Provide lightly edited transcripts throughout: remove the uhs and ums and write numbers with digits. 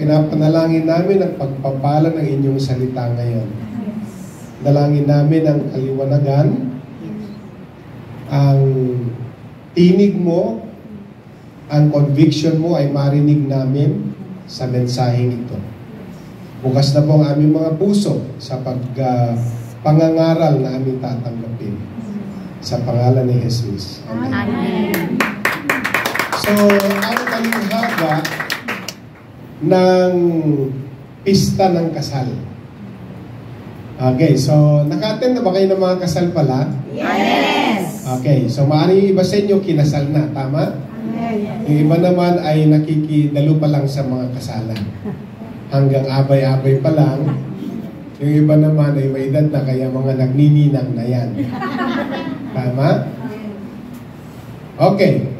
Pinapanalangin namin ang pagpapala ng inyong salita ngayon. Dalangin namin ang kaliwanagan, ang tinig mo, ang conviction mo ay marinig namin sa mensaheng ito. Bukas na po ang aming mga puso sa pangangaral na aming tatanggapin. Sa pangalan ni Jesus. Amen. Amen. So, ang talinghaga ng pista ng kasal. Okay, so naka-attend na ba kayo ng mga kasal pala? Yes! Okay, so maaaring iba sa inyo kinasal na, tama? Yes. Yung iba naman ay nakikidalo pa lang sa mga kasalan. Hanggang abay-abay pa lang. Yung iba naman ay may edad na kaya mga nagnininang na yan. Tama? Okay.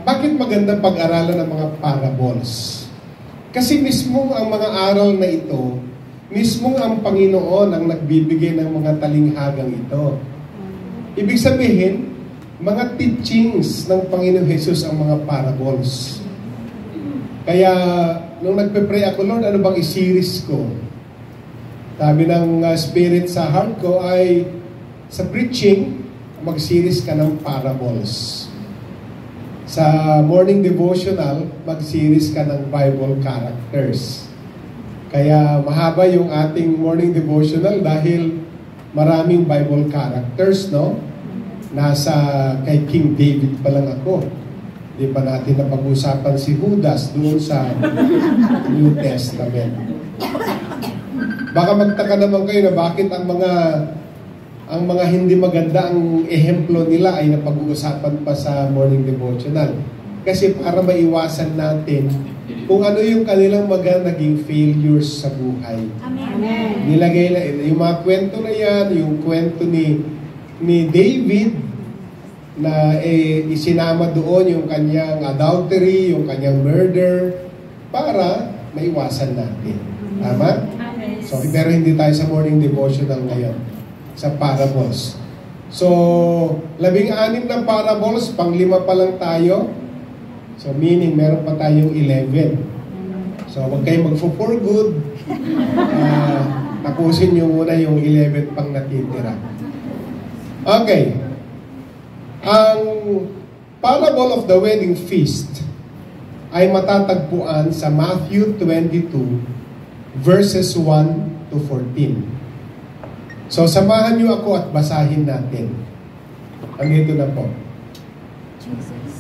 Bakit magandang pag-aralan ng mga parables? Kasi mismo ang mga aral na ito, mismo ang Panginoon ang nagbibigay ng mga talinghagang ito. Ibig sabihin, mga teachings ng Panginoong Jesus ang mga parables. Kaya, nung nagpe-pray ako, Lord, ano bang i-series ko? Sabi ng Spirit sa heart ko ay, sa preaching, mag-series ka ng parables. Sa morning devotional, mag-series ka ng Bible characters. Kaya mahaba yung ating morning devotional dahil maraming Bible characters, no? Nasa kay King David pa lang ako. Di pa natin napag-usapan si Judas doon sa New Testament. Baka magtaka naman kayo na bakit ang mga hindi maganda ang ehemplo nila ay napag-uusapan pa sa morning devotional. Kasi para maiwasan natin kung ano yung kanilang mga naging failures sa buhay. Amen. Nilagay na yung mga kwento na yan, yung kwento ni David na isinama doon yung kanyang adultery, yung kanyang murder para maiwasan natin. Tama? So, pero hindi tayo sa morning devotional ngayon. Sa parables. So, 16 na parables, pang-5 pa lang tayo. So, meaning, meron pa tayong 11. So, wag kayo mag-for good. Tapusin nyo muna yung 11 pang natitira. Okay. Ang parable of the wedding feast ay matatagpuan sa Matthew 22 verses 1 to 14. So, samahan niyo ako at basahin natin. Andito na po.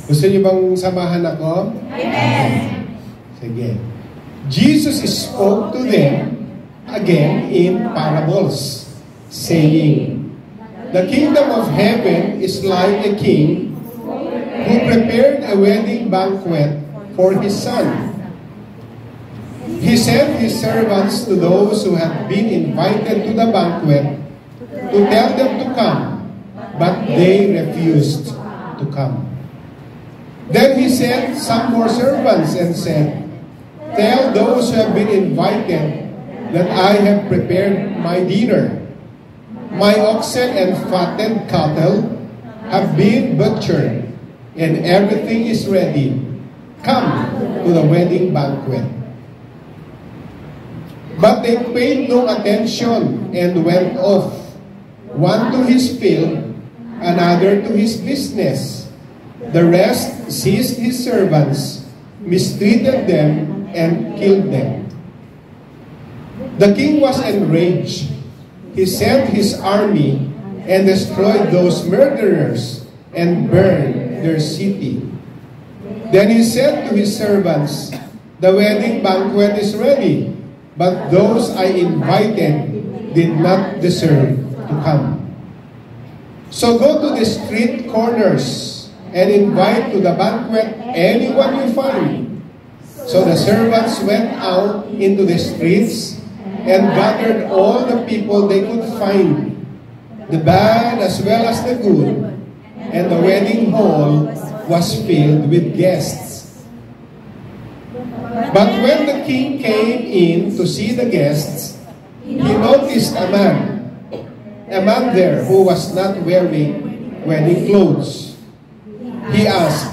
Gusto niyo bang samahan ako? Amen. Sige. Jesus spoke to them again in parables, saying, "The kingdom of heaven is like a king who prepared a wedding banquet for his son. He sent his servants to those who had been invited to the banquet to tell them to come, but they refused to come. Then he sent some more servants and said, 'Tell those who have been invited that I have prepared my dinner. My oxen and fattened cattle have been butchered, and everything is ready. Come to the wedding banquet.' But they paid no attention and went off, one to his field, another to his business. The rest seized his servants, mistreated them, and killed them. The king was enraged. He sent his army and destroyed those murderers and burned their city. Then he said to his servants, 'The wedding banquet is ready, but those I invited did not deserve to come. So go to the street corners and invite to the banquet anyone you find.' So the servants went out into the streets and gathered all the people they could find, the bad as well as the good, and the wedding hall was filled with guests. But when the king came in to see the guests, he noticed a man there who was not wearing wedding clothes. He asked,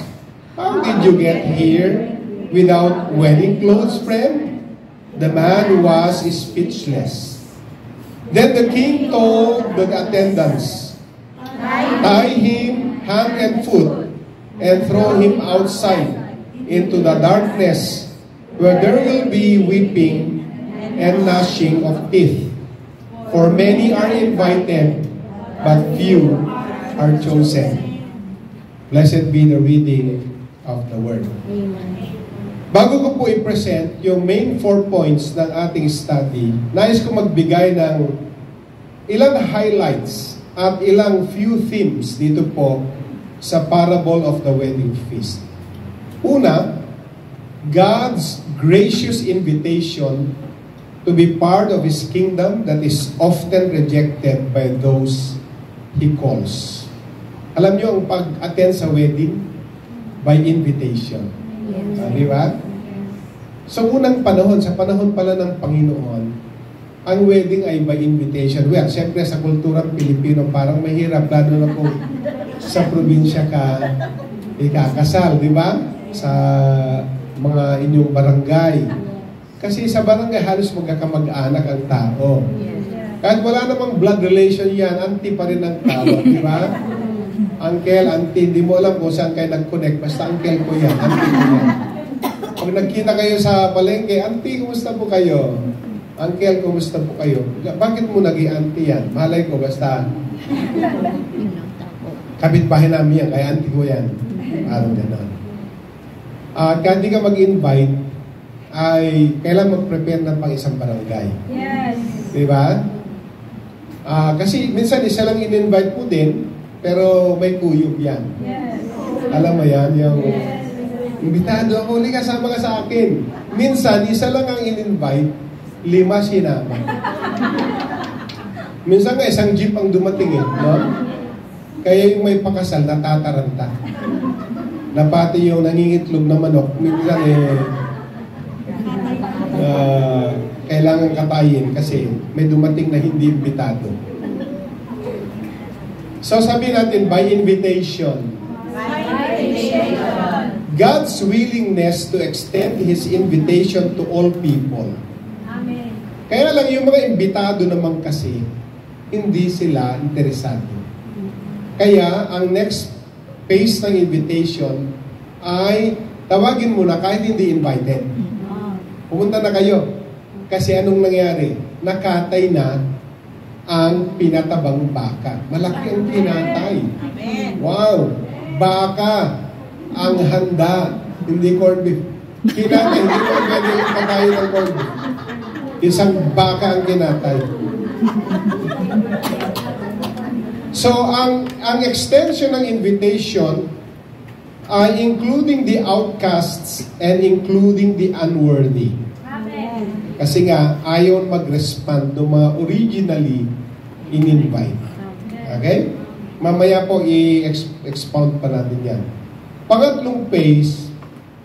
'How did you get here? without wedding clothes, friend? The man was speechless. Then the king told the attendants, tie him hand and foot and throw him outside into the darkness where there will be weeping and gnashing of teeth. For many are invited, but few are chosen. Blessed be the reading of the Word. Bago ko po i-present yung main 4 points ng ating study, nais ko magbigay ng ilang highlights at ilang few themes dito po sa parable of the wedding feast. Una, God's gracious invitation to be part of His kingdom that is often rejected by those He calls. Alam niyo ang pag-attend sa wedding by invitation. Di ba? So unang panahon, sa panahon pala ng Panginoon, ang wedding ay by invitation. Well, siyempre sa kulturang Pilipino, parang mahirap, lalo na kung sa probinsya ka ikakasal, di ba? Sa mga inyong barangay. Kasi sa barangay, halos magkakamag-anak ang tao. Kahit wala namang blood relation yan, auntie pa rin ang tawag, di ba? Uncle, auntie, hindi mo alam kung saan kayo nag-connect, basta uncle ko yan, auntie ko yan. Pag nagkita kayo sa palengke, auntie, kumusta po kayo? Uncle, kumusta po kayo? Bakit mo naging auntie yan? Malay ko, basta kapitbahay namin yan, kaya auntie ko yan. Parang gano'n. Kahit di ka mag-invite, ay kailangan mag-prepare ng pang-isang barangay. Yes. Diba? Kasi minsan isa lang in-invite mo din, pero may kuyog yan. Yes. Alam mo yan, yung imbitado ako, kasama ka sa akin. Minsan, isa lang ang in-invite, 5 sinama. Minsan nga, isang jeep ang dumating no? Kaya yung may pakasal, natataranta. Na pati yung nangingitlog na manok, minsan kailangan katayin kasi may dumating na hindi imbitado. So sabi natin, by invitation. God's willingness to extend His invitation to all people. Amen. Kaya lang yung mga imbitado naman kasi, hindi sila interesado. Kaya ang next phase ng invitation ay tawagin mo na kahit hindi invited. Pumunta na kayo. Kasi anong nangyari? Nakatay na ang pinatabang baka. Malaki ang pinatay. Wow! Baka ang handa, hindi corned beef. Kinatay, hindi mo pwede patay ng corned beef. Isang baka ang kinatay. So, ang extension ng invitation ay including the outcasts and including the unworthy. Amen. Kasi nga, ayaw mag-respond ng mga originally in-invite. Okay? Mamaya po i-expound pa natin yan. Pangatlong phase,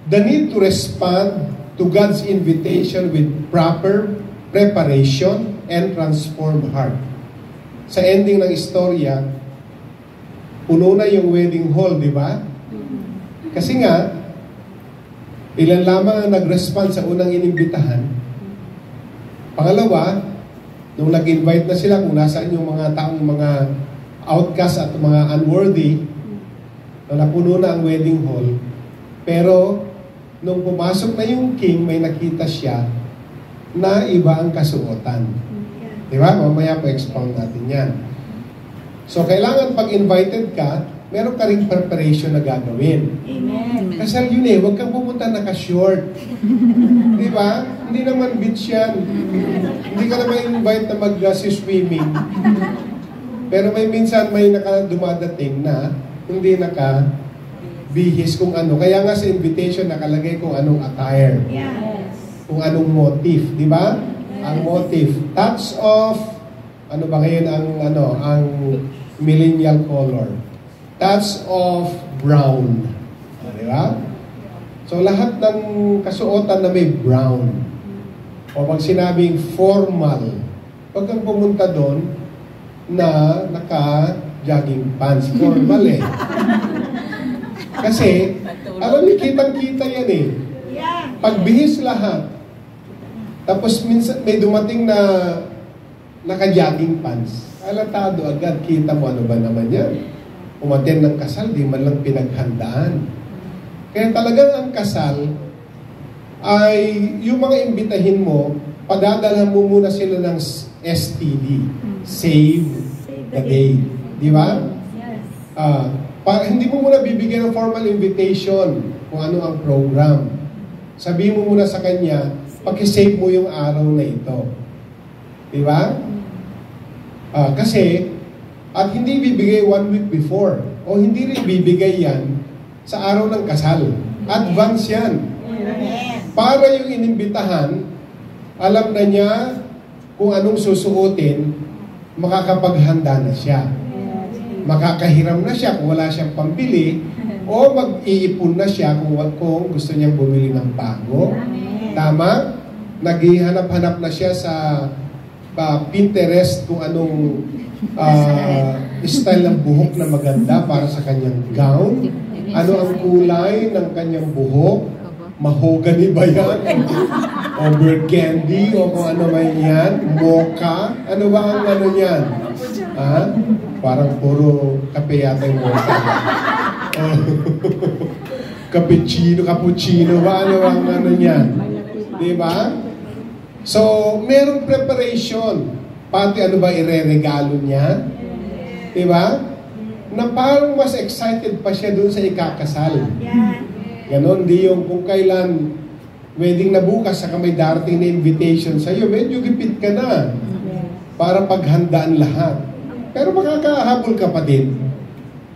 the need to respond to God's invitation with proper preparation and transformed heart. Sa ending ng istorya, puno na yung wedding hall, di ba? Kasi nga, ilan lamang ang nag-respond sa unang inimbitahan. Pangalawa, nung nag-invite na sila kung nasaan yung mga taong mga outcast at mga unworthy, na napuno na ang wedding hall. Pero, nung pumasok na yung king, may nakita siya na iba ang kasuotan. Di ba? Mamaya po expound natin yan. So, kailangan pag invited ka, meron ka ring preparation na gagawin. Amen. Kasal yun huwag kang pumunta naka-short. Di ba? Hindi naman beach yan. Hindi ka naman invite na mag-swimming. Pero may minsan may dumadating na hindi naka-bihis kung ano. Kaya nga sa invitation nakalagay kung anong attire. Yes. Kung anong motif. Di ba? Ang motif. Touch of, ano ba ngayon ang millennial color. Touch of brown. Di ba? So, lahat ng kasuotan na may brown. O pag sinabing formal, pag kang pumunta doon na naka-jogging pants, formal Kasi, alam niyo, kitang-kita yan Yeah. Pagbihis lahat. Tapos minsan may dumating na naka-jogging pants. Alatado agad, kita mo ano ba naman yan. Umaten ng kasal, di man lang pinaghandaan. Kaya talagang ang kasal ay yung mga imbitahin mo, padadala mo muna sila ng STD, Save the Date. Di ba? Yes. Hindi mo muna bibigyan ng formal invitation kung ano ang program. Sabihin mo muna sa kanya, pakisave mo yung araw na ito. Di ba? Kasi, at hindi bibigay 1 week before, o hindi rin bibigay yan sa araw ng kasal. Advance yan. Para yung inimbitahan, alam na niya kung anong susuotin, makakapaghanda na siya. Makakahiram na siya kung wala siyang pambili, o mag-iipon na siya kung gusto niyang bumili ng bago. Tama? Naghihanap-hanap na siya sa Pinterest kung anong style ng buhok na maganda para sa kanyang gown. Ano ang kulay ng kanyang buhok? Mahogany ba yan? O burgundy? O kung ano ba yan? Mocha? Ano ba ang ano yan? Parang puro kape yata yung mocha. Cappuccino ba? Ano ang ano yan? Diba? So, merong preparation. Pati ano ba ireregalo niya? Diba? Na parang mas excited pa siya dun sa ikakasal. Ganon, di yung kung kailan wedding na bukas saka may darating na invitation sa'yo, medyo gipit ka na para paghandaan lahat. Pero makakahabol ka pa din.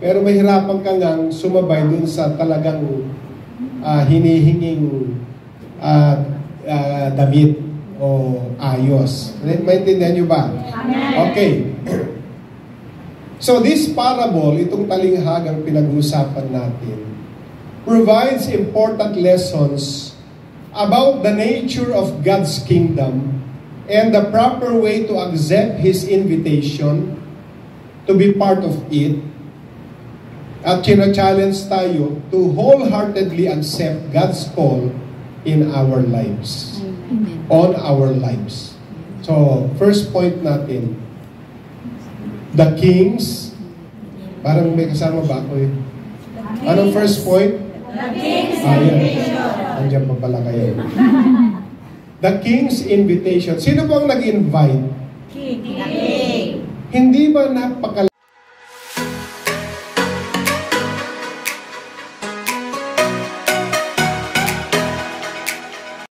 Pero mahirapan ka ngang sumabay dun sa talagang hinihinging damit o ayos. Maintindihan nyo ba? Okay. So this parable, itong talinghagang pinag-uusapan natin, provides important lessons about the nature of God's kingdom and the proper way to accept His invitation to be part of it. At challenge tayo to wholeheartedly accept God's call in our lives. On our lives. So, first point natin, the kings, parang may kasama ba ako eh? Anong first point? The King's invitation. Andiyan pa pala kayo. The King's invitation. Sino bang nag-invite? King. Hindi ba napaka